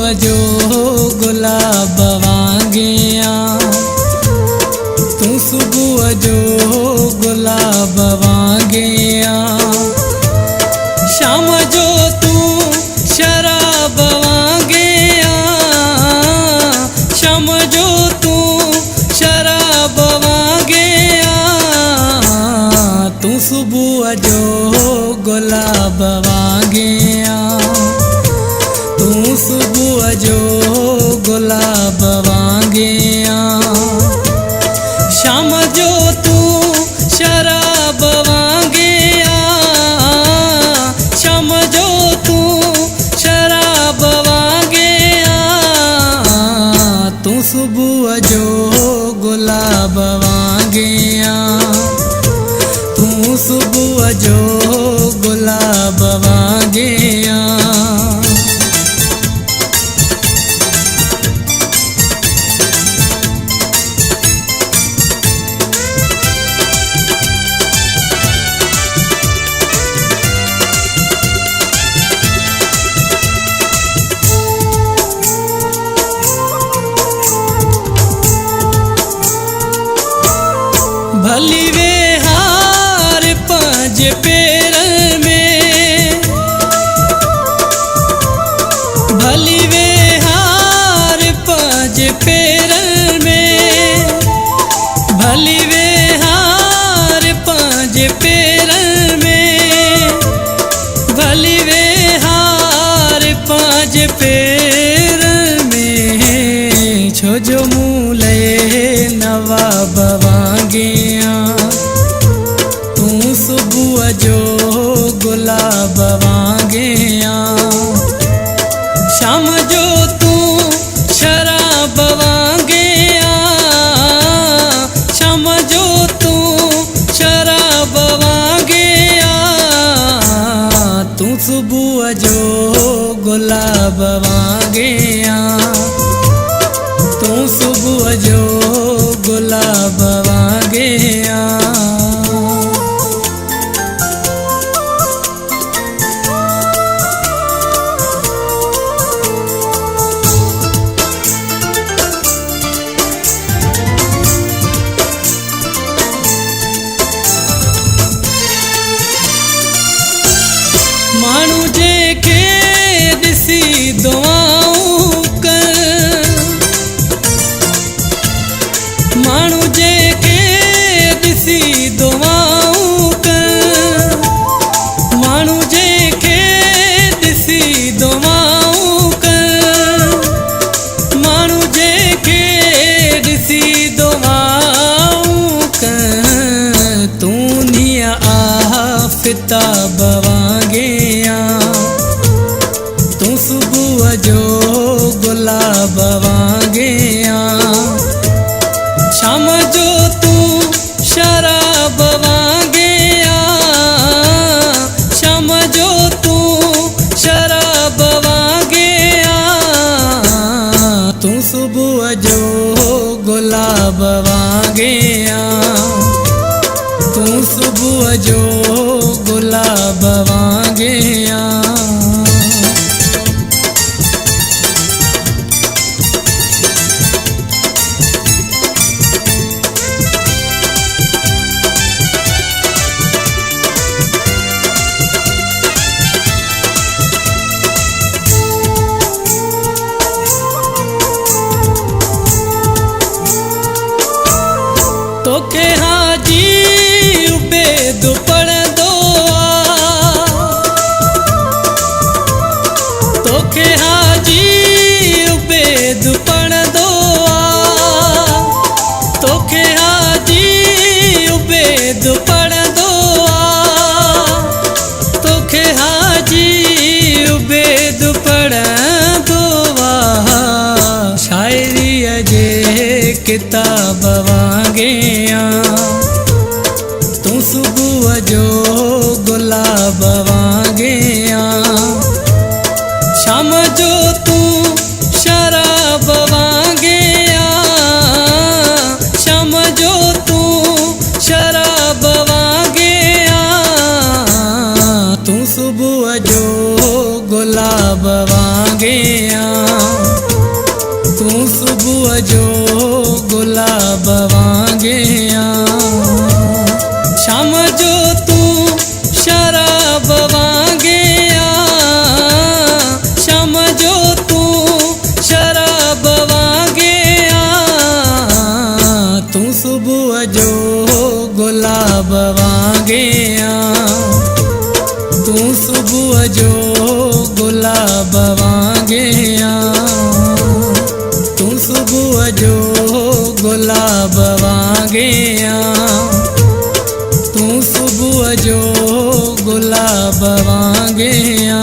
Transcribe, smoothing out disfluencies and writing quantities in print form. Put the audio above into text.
सुबह जो गुलाब वांगिया, तू सुबह जो गुलाब वांगिया, शाम जो तू शराब वांगिया, शाम जो तू शराब वांगिया, तू सुबह जो गुलाब वांगिया, तू सुबह जो गुलाब वांगिया, शाम जो तू शराब वांगिया, शाम जो तू शराब वांगिया, तू सुबह जो गुलाब वांगिया, तू सुबह जो गुलाब वांगिया। भली वे हार पांच पैर में, भली वे हार पांच पैर में, भली वे हार पांच पैर में, भली वे हार पांच पैर में, छो जो मूले नवाब वांगिया, तू सुबह जो गुलाब वांगिया, शाम जो तू शराब वांगिया, शाम जो तू शराब वांगिया, तू सुबह जो गुलाब वांगिया, तू सुबह जो गुलाब वांगिया। मानू जे के दिसी दुआऊं कर, मानू जे के दिसी दुआऊं कर, मानू जे के दिसी दुआऊं कर, मानू जे के दिसी दुआऊं कर, तू निया आफताब वांगिया, तू सुबह जो गुलाब वांगिया, शाम जो तू शराब वांगिया, शाम जो तू शराब वांगिया, तू सुबह जो गुलाब वांगिया, तू सुबह जो गुलाब वांगिया। तोखे हाजी उबेद पढ़ दो, तोखे हाजी उबेद पढ़ दो, तोखे हाजी उबेद पढ़ दो, तोखे हाजी उबेद पढ़ दो, शायरी जे किताब वांगिया, तू सुबह जो गुलाब वांगिया, शाम जो तू शराब वांगिया, शाम जो तू शराब वांगिया, तू सुबह जो गुलाब वांगिया। तू सुबह जो गुलाब वांगिया, तू सुबह जो गुलाब वांगिया, तू सुबह जो गुलाब वांगिया।